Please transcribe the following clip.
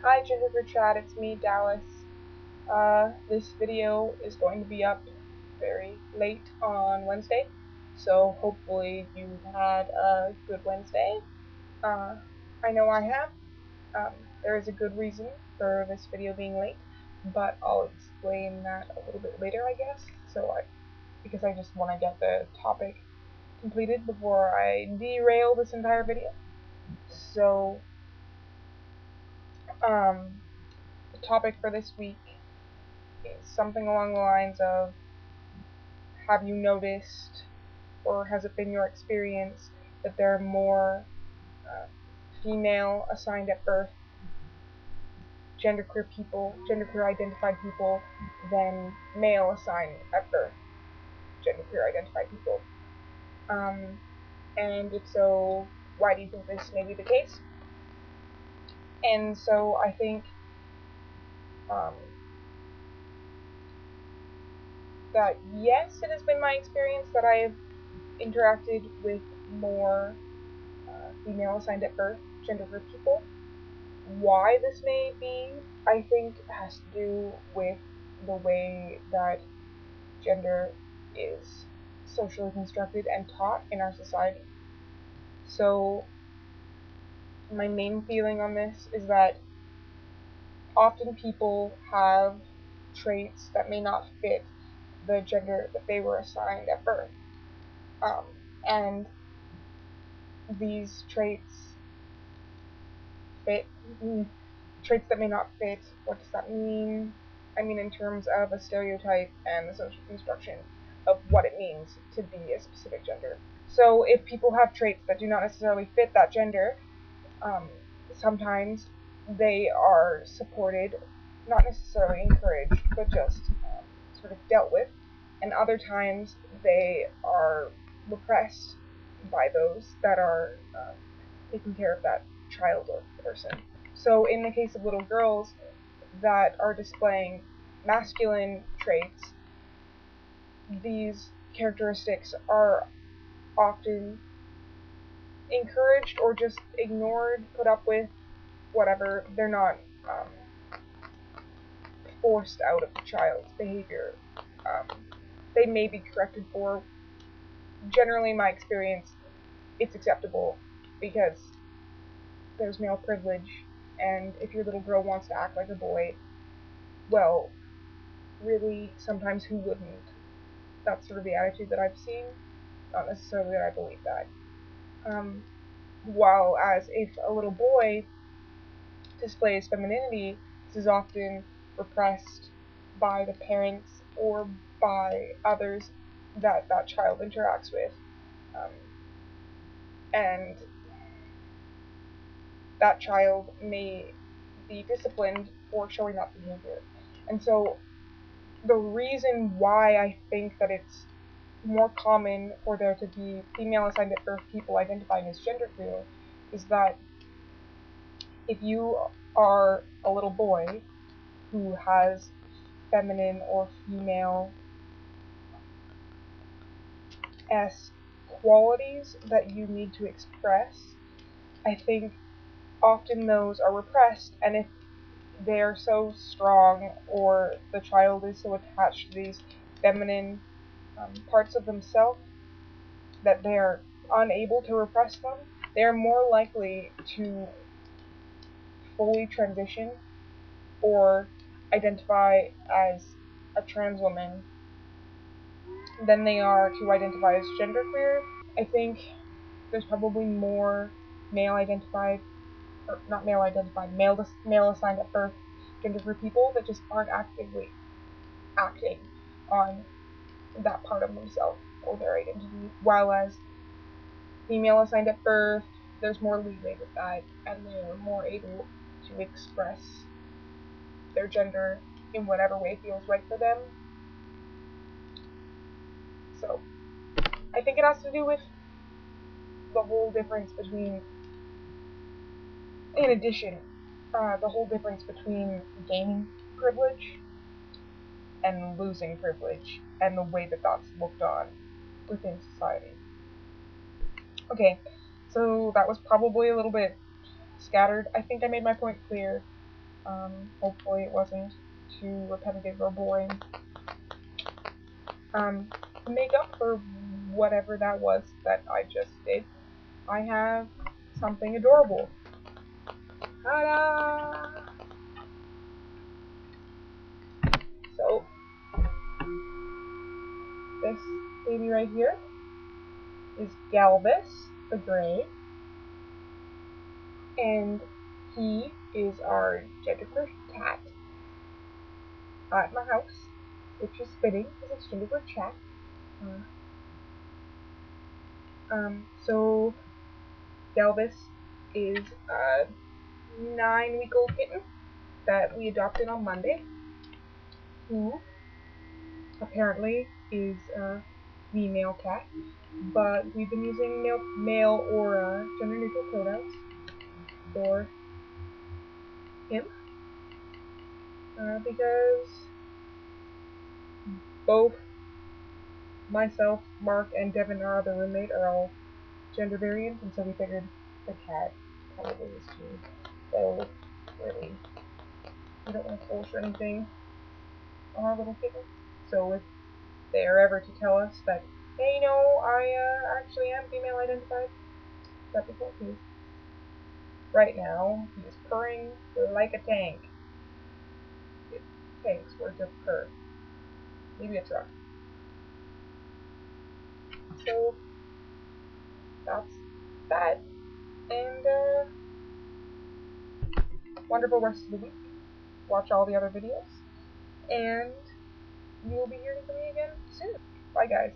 Hi genderqueer chat, it's me, Dallas. This video is going to be up very late on Wednesday, so hopefully you had a good Wednesday. I know I have. There is a good reason for this video being late, but I'll explain that a little bit later, I guess. Because I just want to get the topic completed before I derail this entire video. So, the topic for this week is something along the lines of, have you noticed, or has it been your experience, that there are more female assigned at birth genderqueer identified people, than male assigned at birth genderqueer identified people? And if so, why do you think this may be the case? And so I think that yes, it has been my experience that I have interacted with more female assigned at birth genderqueer people. Why this may be, I think, has to do with the way that gender is socially constructed and taught in our society. So my main feeling on this is that often people have traits that may not fit the gender that they were assigned at birth. And these traits that may not fit. What does that mean? I mean in terms of a stereotype and the social construction of what it means to be a specific gender. So if people have traits that do not necessarily fit that gender, sometimes they are supported, not necessarily encouraged, but just sort of dealt with, and other times they are repressed by those that are taking care of that child or person. So in the case of little girls that are displaying masculine traits, these characteristics are often encouraged or just ignored, put up with, whatever. They're not forced out of the child's behavior. They may be corrected for. Generally, in my experience, it's acceptable because there's male privilege, and if your little girl wants to act like a boy, well, really, sometimes who wouldn't? That's sort of the attitude that I've seen, not necessarily that I believe that. While as if a little boy displays femininity, this is often repressed by the parents or by others that that child interacts with. And that child may be disciplined for showing that behavior. And so the reason why I think that it's more common for there to be female assigned at birth people identifying as genderqueer is that if you are a little boy who has feminine or female-esque qualities that you need to express, I think often those are repressed, and if they're so strong or the child is so attached to these feminine parts of themselves that they're unable to repress them, they're more likely to fully transition or identify as a trans woman than they are to identify as genderqueer. I think there's probably more male assigned at birth genderqueer people that just aren't actively acting on that part of themselves or their identity, while as female assigned at birth, there's more leeway with that, and they're more able to express their gender in whatever way feels right for them. So I think it has to do with the whole difference between, in addition, the whole difference between gaining privilege and losing privilege, and the way that that's looked on within society. Okay, so that was probably a little bit scattered. I think I made my point clear. Hopefully it wasn't too repetitive or boring. To make up for whatever that was that I just did, I have something adorable. Ta-da! So, this baby right here is Galvis the Gray, and he is our genderqueer cat at my house, which is fitting because it's genderqueer cat. So Galvis is a 9-week-old kitten that we adopted on Monday, who apparently is a female cat, but we've been using male or gender neutral pronouns for him because both myself, Mark, and Devin, our other roommate, are all gender variant, and so we figured the cat probably is too. So really, we don't want to force or anything on our little kitten. So if they are ever to tell us that, hey, no, I actually am female identified, that'd be cool too. Right now, he is purring like a tank. It tanks worth of purr. Maybe a truck. So that's that. And wonderful rest of the week. Watch all the other videos. And you'll be hearing from me again soon. Bye, guys.